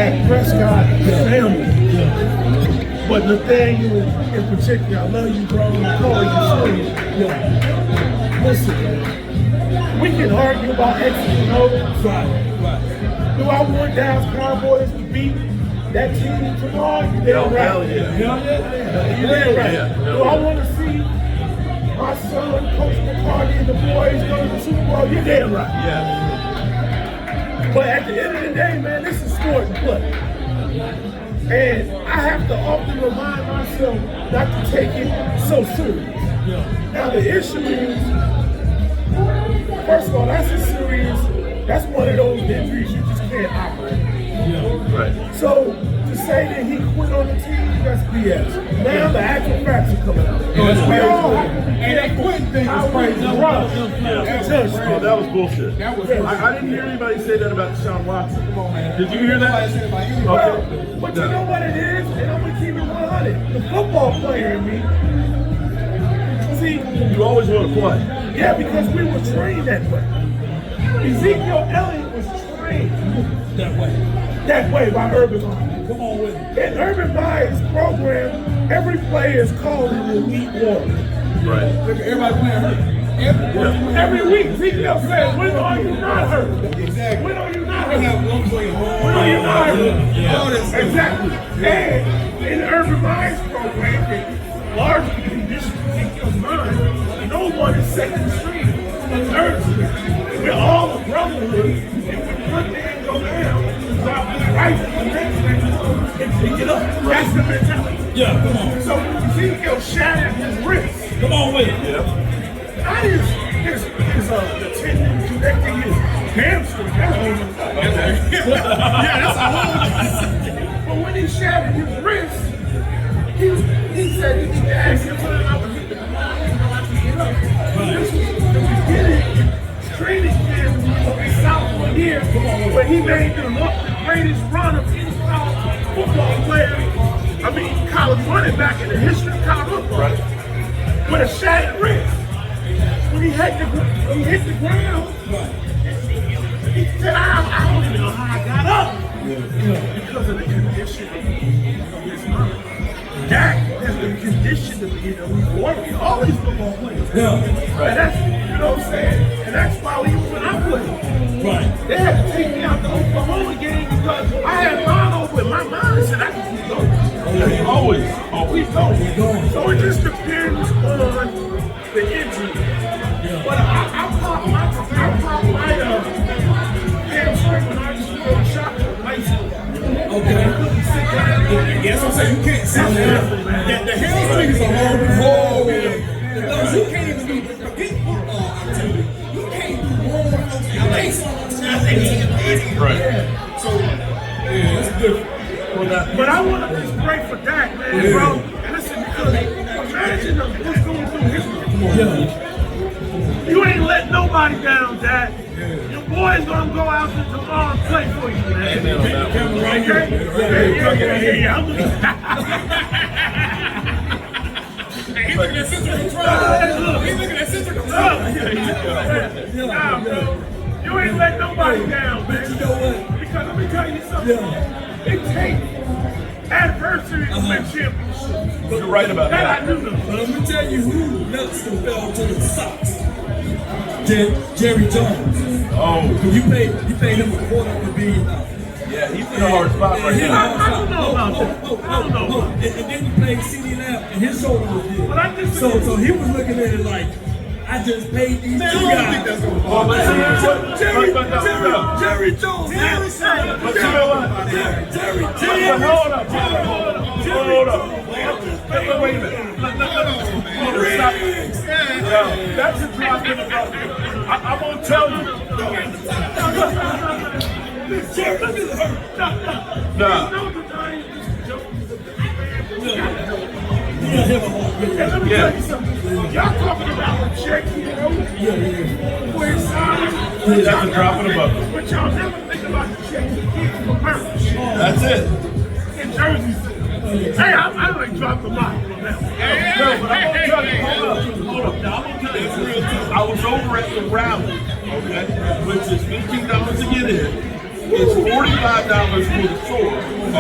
Dak Prescott family. But Nathaniel in particular, I love you, bro. I call you serious. Listen, man. We can argue about X's and O's. Do I want Dallas Cowboys to beat that team tomorrow? You damn right. Hell yeah. You damn right. Yeah. Do I want to see my son, Coach McCartney, and the boys go to the Super Bowl? You damn right. Yeah. But at the end of the day, man, this is sport and play. And I have to often remind myself not to take it so serious. Now the issue is, first of all, that's one of those injuries you just can't operate. Right. So to say that he quit on the team, that's BS. Now the actual facts are coming out. And that quitting thing was crazy. Oh, that was bullshit. I didn't hear anybody say that about Deshaun Watson. Come on, man. Did you hear that? Well, but you know what it is, and I'm gonna keep it 100. The football player in me. See, You always want to play. yeah, because we were trained that way. Ezekiel Elliott was trained that way by Urban Meyer. Come on with it. In Urban Meyer's program, every player is called an elite warrior. Right. Everybody playing hurt. Every week, Ezekiel says, when are you not hurt? Exactly. When are you not We have hurt? one play When are you not hurt? All this stuff. Exactly. And in Urban Meyer's program, it largely conditions Ezekiel's mind. No one is second string, third string. We're all a brotherhood, and when one man go down, stop the right for the next man and pick it up. That's the mentality. Yeah, come on. So Ezekiel shattered his wrist. Come on with it. Not his the tendon connecting his hamstring. That's a whole. But when he shattered his wrist, he said he asked him for an opportunity to get up. This was the beginning training camp of his sophomore year, where he made the greatest run of any college football player. I mean, college running back in the history of college football. Right. With a shattered wrist. When he hit the ground, he said, I don't even know how I got up. Because of the condition of his mind. Dak has been conditioned to be an elite warrior. All these football players. Yeah. And that's, you know what I'm saying? And that's why even when I played, they had to take me out the Oklahoma game because I had mine over in my mind and said, I can keep going. Always. Keep going. So it just depends on the injury. But I popped my hamstring when I just threw a shot to the high school. Okay. Yes, I'm saying you can't sit down. The hamstring is a whole. Those you can't even do forget football activity. You can't do more. You can't Right. So yeah, it's different. But I want to just pray for Dak, man, bro. Listen, because imagine what's going through his life. You ain't letting nobody down, Dak. Your boy's gonna go out there tomorrow and play for you, man. Amen on that one. Yeah. I'm He's looking at Sister Control. He's looking at Sister Control. Nah, bro. You ain't letting nobody down, man. You know what? Because let me tell you something. It takes adversity to win championships. You're right about That that. I knew. But I'm gonna tell you who Nelson fell to the socks. Jerry Jones. Oh, You paid him $250 million. yeah, he's in a hard spot right I now. don't know about that. I don't know. And then he played CD Lamb, and his shoulder was good. But I just So he was looking at it like, I just paid these two guys. Well, but Jerry Jones. but you know what? Hold up. Wait a minute. Stop. That's a drop in the bucket. I'm gonna tell you. Nah. And let me tell you something. Y'all talking about the check, you know? For his sign. That's a drop in the bucket. But y'all never think about the check he gets for merch. That's it. In Jersey. Hey, I like dropped the mic on that one. No, but I'm gonna tell you. Hold up. Now I'm gonna tell you. I was over at the rally, okay, which is $15 to get in. It's $45 for the tour,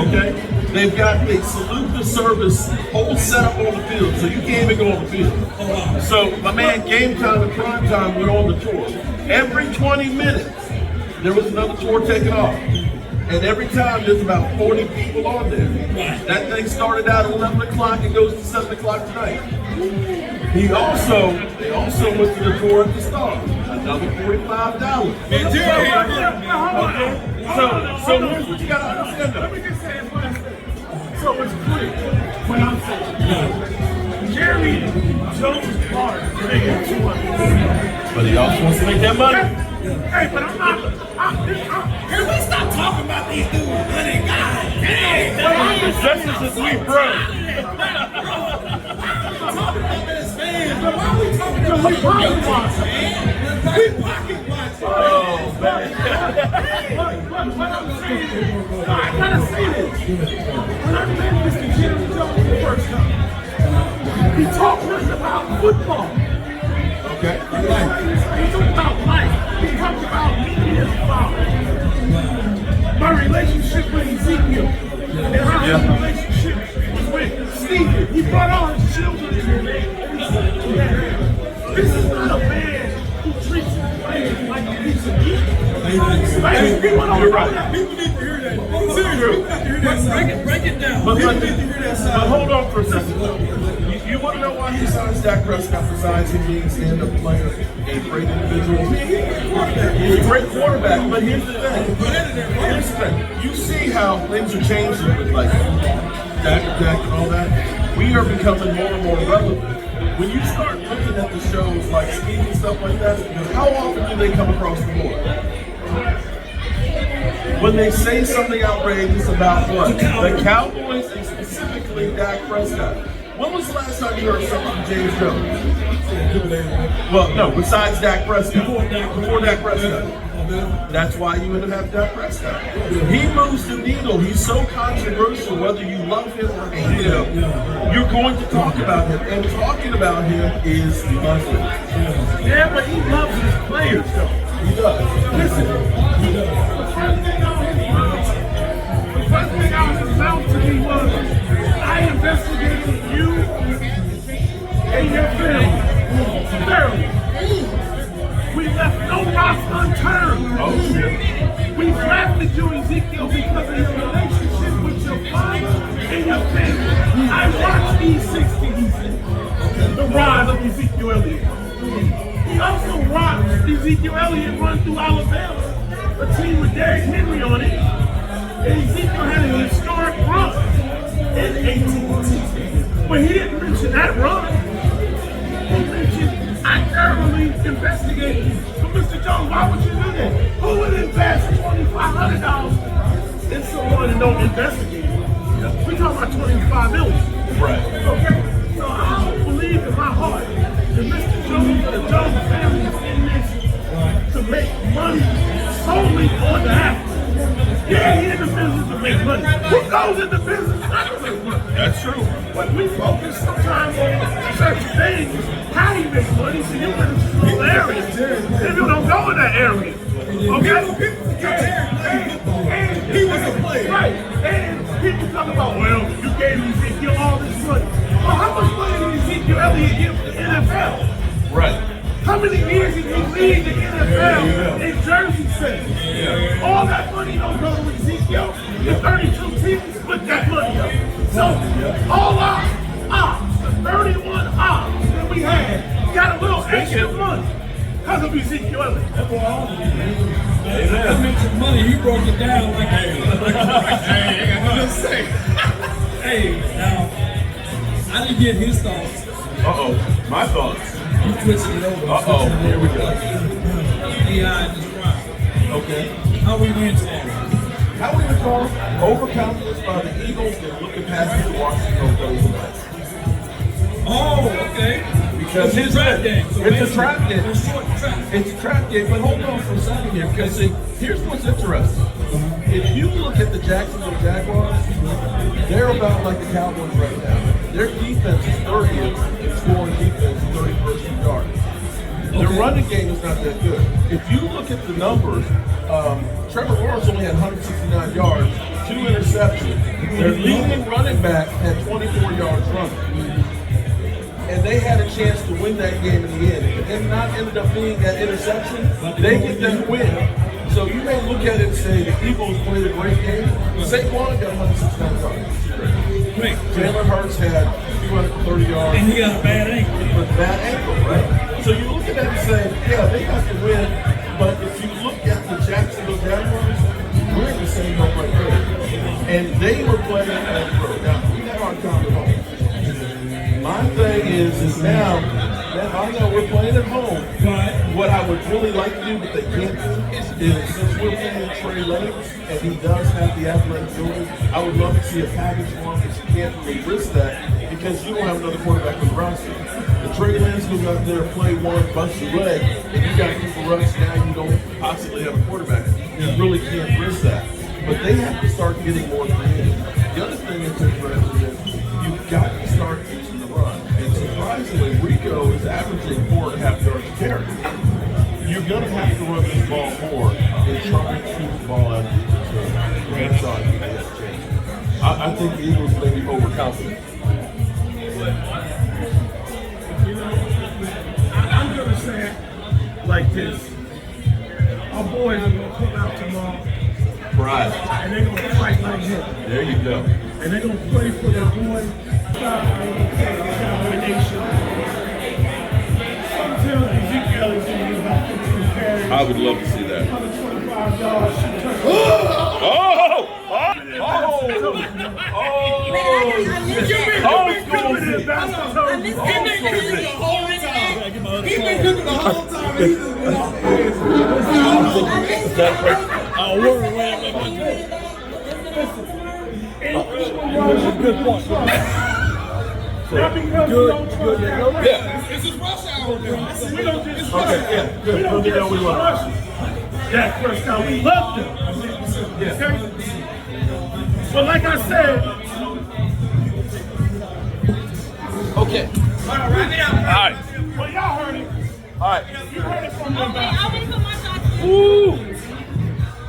okay? They've got a salute the service whole setup on the field, so you can't even go on the field. So my man Game Time and Prime Time went on the tour. Every 20 minutes, there was another tour taking off. And every time there's about 40 people on there. That thing started out at 11 o'clock and goes to 7 o'clock tonight. They also went to the tour at the Star. Another $45. And Jerry, So here's what you gotta understand though. Let me just say one thing. So it's clear what I'm saying. Jerry Jones Clark making $200. But he also wants to make that money. Hey, but I'm not. can we stop talking about these dudes? Honey, God dang. That's just a sweet bro. Talking about this fans, but why are we talking about We pocket watch. we pocket watching? Oh man. What I'm saying is, I gotta say this. When I met Mr. Jerry Jones the first time, he talked nothing about football. Okay. He talked about life. He talked about me and his father. My relationship with Ezekiel. And how his relationship was with Stephen. He brought all his children to me. This is not a man who treats his players like a piece of meat. Like, people don't You're know right. that. People need to hear that. Seriously, people need to hear that side. Break it down. But People need to hear that side. hold on for a second though. You want to know why he signs Dak Prescott besides him being a stand-up player, a great individual? He's a great quarterback, but here's the thing. You see how things are changing with like Dak and all that. We are becoming more and more relevant. When you start looking at the shows like Steve and stuff like that, how often do they come across the board? When they say something outrageous about what? The Cowboys and specifically Dak Prescott. When was the last time you heard something from James Jones? Well, no, besides Dak Prescott. Before Dak Prescott. That's why you end up having Dak Prescott. He moves the needle. He's so controversial, whether you love him or hate him, you're going to talk about him. And talking about him is money. Yeah, but he loves his players, though. He does. Listen, the first thing out of his mouth to me was, I investigated you and your family thoroughly. We left no rock unturned. Oh, shit. We drafted you, Ezekiel, because of your relationship with your father and your family. I watched E60, the rise of Ezekiel Elliott. He also watched Ezekiel Elliott run through Alabama, a team with Derrick Henry on it. And Ezekiel had an historic run in 18. But he didn't mention that run. He mentioned, I thoroughly investigated. So Mr. Jones, why would you do that? Who would invest $2,500 in someone and don't investigate it? We're talking about $25 million. Right. Okay? So I don't believe in my heart that Mr. Jones or the Jones family is in this to make money solely on the athlete. Yeah, he in the business to make money. Who goes into business not to make money? That's true. But we focus sometimes on certain things, how he makes money, so you went into little areas. And you don't go in that area. Okay? And He was a player. Right. And people talk about, well, you gave Ezekiel all this money. Well, how much money did Ezekiel Elliott give the NFL? Right. How many years did he lead the NFL in Jersey City? All that money don't go to Ezekiel. The 32 teams split that money up. So all our the 31 ops that we had, got a little extra money because of Ezekiel Elliott. That's what I mentioned money, he broke it down like, hey, I got nothing to say. Hey, now, I didn't get his thoughts. Uh-oh. My thoughts. You twisted it over. Uh-oh. Here we go. AI in this crime. Okay. How we win tomorrow? How we were called overconfidence by the Eagles and looking past the Washington football. Oh, okay. Because it's a trap game. So it's a trap game. It's a short trap. It's a trap game, but hold on for a second here, because see, here's what's interesting. If you look at the Jacksonville Jaguars, they're about like the Cowboys right now. Their defense is 30th in scoring defense, 31st in yards. Their running game is not that good. If you look at the numbers, Trevor Lawrence only had 169 yards, 2 interceptions. Their leading running back had 24 yards running. And they had a chance to win that game in the end. If it not ended up being that interception, they get that win. So you may look at it and say the Eagles played a great game. Saquon got 169 yards. Great. Jalen Hurts had 230 yards. And he got a bad ankle. With a bad ankle, right? So you look at that and say, yeah, they got the win. But if you look at the Jacksonville Jaguars, we're in the same boat right there. And they were playing on the road. Now, we had our time at home. My thing is now, man, I know we're playing at home. What I would really like to do, but they can't do, is since we're playing Trey Lance, and he does have the athletic ability, I would love to see a package for him, but you can't really risk that because you don't have another quarterback on the roster. The Trey Lance goes out there, play one, bust your leg, and you got Cooper Rush, now you don't possibly have a quarterback. You really can't risk that. But they have to start getting more creative. The other thing that's interesting is you've got to start using the run. And surprisingly, Rico is averaging 4.5 yards a carry. You're going to have to run this ball more and try and keep the ball out of the that's all you have to change. I think the Eagles may be overconfident. I'm going to say it like this. Our boys are going to come out tomorrow. Right. And they're going to fight like him. There you go. And they're going to play for their boy. Domination. I'm telling you, Zeke Elliott going to be about 15 carries. I would love to see that. 125 yards. Oh! He's been cooking the whole time. He's just been off the Good point. Not because we don't trust that. Yeah. This is rush hour. We don't just Okay, yeah, good. We don't just We love trust Dak Prescott. We love them. Yeah. Okay? But like I said, Okay. All right, wrap it up. All right. well, y'all heard it. All right. You heard it from them. I'll wait for my shot. Woo!